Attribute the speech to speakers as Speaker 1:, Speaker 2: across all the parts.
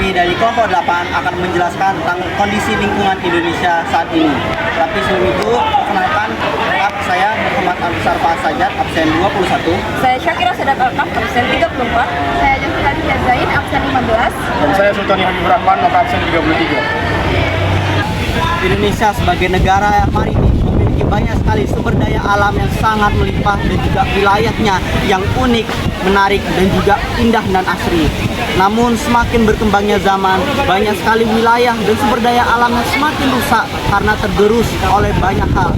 Speaker 1: kami dari kelompok 8 akan menjelaskan tentang kondisi lingkungan Indonesia saat ini. Tapi sebelum itu, perkenalkan saya Muhammad Abdul Fahsajat, absen 21.
Speaker 2: Saya Syakira Sedat Alkaf, absen 34. Saya Jessica Zain, absen 15.
Speaker 3: Dan saya Sultani Habibur Rahman, maka absen 33.
Speaker 1: Indonesia sebagai negara yang maritim memiliki banyak sekali sumber daya alam yang sangat melimpah dan juga wilayahnya yang unik, menarik dan juga indah dan asri. Namun semakin berkembangnya zaman, banyak sekali wilayah dan sumber daya alam yang semakin rusak karena tergerus oleh banyak hal.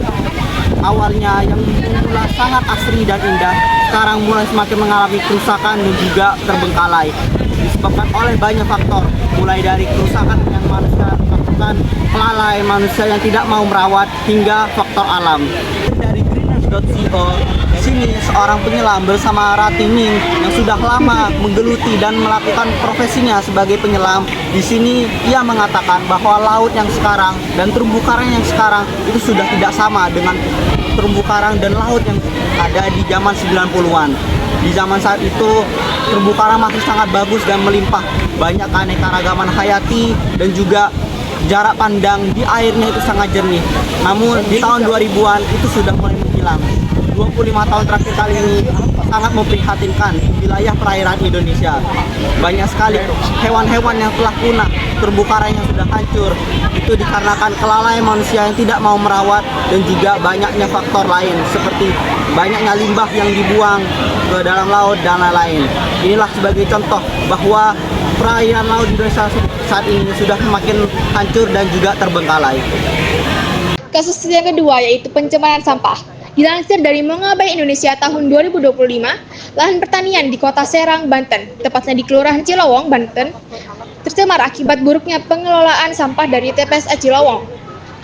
Speaker 1: Awalnya yang dululah sangat asri dan indah, sekarang mulai semakin mengalami kerusakan dan juga terbengkalai. Disebabkan oleh banyak faktor, mulai dari kerusakan yang manusia lakukan, kelalaian manusia yang tidak mau merawat, hingga faktor alam. Dari Greenpeace.co, di sini seorang penyelam bersama Rati Ning yang sudah lama menggeluti dan melakukan profesinya sebagai penyelam. Di sini ia mengatakan bahwa laut yang sekarang dan terumbu karang yang sekarang itu sudah tidak sama dengan terumbu karang dan laut yang ada di zaman 90-an. Di zaman saat itu terumbu karang masih sangat bagus dan melimpah, banyak keanekaragaman hayati dan juga jarak pandang di airnya itu sangat jernih. Namun di tahun 2000-an itu sudah mulai menghilang. 25 tahun terakhir kali ini sangat memprihatinkan wilayah perairan Indonesia. Banyak sekali hewan-hewan yang telah punah, terumbu karang yang sudah hancur. Itu dikarenakan kelalaian manusia yang tidak mau merawat dan juga banyaknya faktor lain seperti banyaknya limbah yang dibuang ke dalam laut dan lain-lain. Inilah sebagai contoh bahwa perairan laut Indonesia saat ini sudah semakin hancur dan juga terbengkalai.
Speaker 4: Kasus yang kedua yaitu pencemaran sampah. Dilansir dari Mongabai Indonesia tahun 2025, lahan pertanian di Kota Serang, Banten, tepatnya di Kelurahan Cilowong, Banten, tercemar akibat buruknya pengelolaan sampah dari TPSA Cilowong.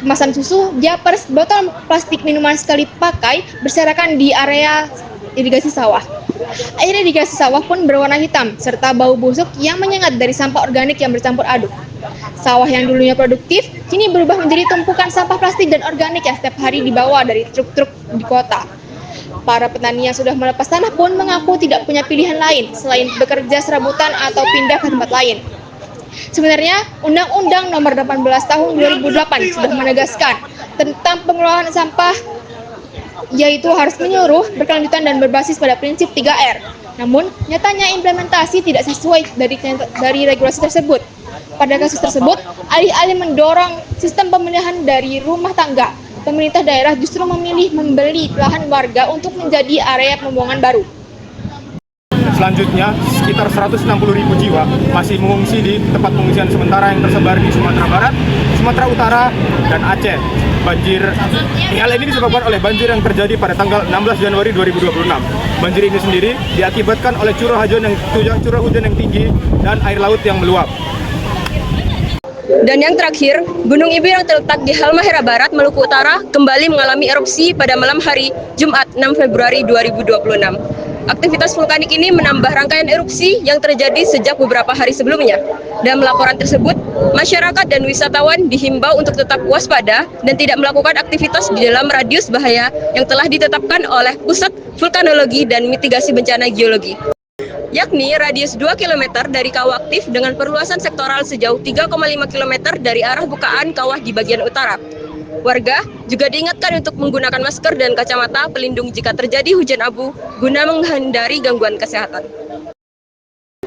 Speaker 4: Kemasan susu, diapers, botol plastik minuman sekali pakai berserakan di area irigasi sawah. Air irigasi sawah pun berwarna hitam, serta bau busuk yang menyengat dari sampah organik yang bercampur aduk. Sawah yang dulunya produktif, kini berubah menjadi tumpukan sampah plastik dan organik yang setiap hari dibawa dari truk-truk di kota. Para petani yang sudah melepas tanah pun mengaku tidak punya pilihan lain selain bekerja serabutan atau pindah ke tempat lain. Sebenarnya, Undang-Undang Nomor 18 Tahun 2008 sudah menegaskan tentang pengelolaan sampah, yaitu harus menyuruh, berkelanjutan dan berbasis pada prinsip 3R. Namun, nyatanya implementasi tidak sesuai dari regulasi tersebut. Pada kasus tersebut, alih-alih mendorong sistem pemilihan dari rumah tangga, pemerintah daerah justru memilih membeli lahan warga untuk menjadi area pembuangan baru.
Speaker 3: Selanjutnya, sekitar 160.000 jiwa masih mengungsi di tempat pengungsian sementara yang tersebar di Sumatera Barat, Sumatera Utara, dan Aceh. Hal ini disebabkan oleh banjir yang terjadi pada tanggal 16 Januari 2026. Banjir ini sendiri diakibatkan oleh curah hujan yang tinggi dan air laut yang meluap.
Speaker 2: Dan yang terakhir, Gunung Ibu yang terletak di Halmahera Barat, Maluku Utara, kembali mengalami erupsi pada malam hari Jumat 6 Februari 2026. Aktivitas vulkanik ini menambah rangkaian erupsi yang terjadi sejak beberapa hari sebelumnya. Dalam laporan tersebut, masyarakat dan wisatawan dihimbau untuk tetap waspada dan tidak melakukan aktivitas di dalam radius bahaya yang telah ditetapkan oleh Pusat Vulkanologi dan Mitigasi Bencana Geologi, yakni radius 2 km dari kawah aktif dengan perluasan sektoral sejauh 3,5 km dari arah bukaan kawah di bagian utara. Warga juga diingatkan untuk menggunakan masker dan kacamata pelindung jika terjadi hujan abu guna menghindari gangguan kesehatan.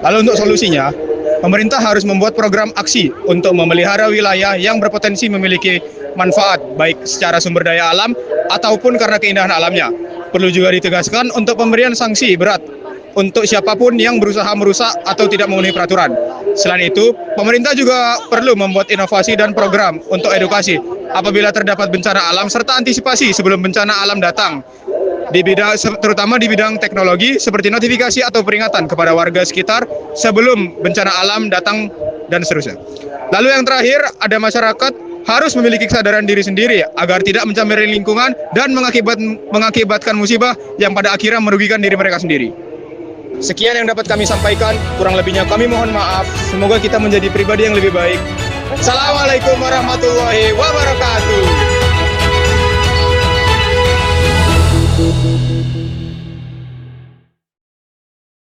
Speaker 3: Lalu untuk solusinya, pemerintah harus membuat program aksi untuk memelihara wilayah yang berpotensi memiliki manfaat baik secara sumber daya alam ataupun karena keindahan alamnya. Perlu juga ditegaskan untuk pemberian sanksi berat untuk siapapun yang berusaha merusak atau tidak memenuhi peraturan. Selain itu, pemerintah juga perlu membuat inovasi dan program untuk edukasi apabila terdapat bencana alam serta antisipasi sebelum bencana alam datang. Terutama di bidang teknologi seperti notifikasi atau peringatan kepada warga sekitar sebelum bencana alam datang dan seterusnya. Lalu yang terakhir, ada masyarakat harus memiliki kesadaran diri sendiri agar tidak mencemari lingkungan dan mengakibatkan musibah yang pada akhirnya merugikan diri mereka sendiri. Sekian yang dapat kami sampaikan, kurang lebihnya kami mohon maaf. Semoga kita menjadi pribadi yang lebih baik. Assalamualaikum warahmatullahi wabarakatuh.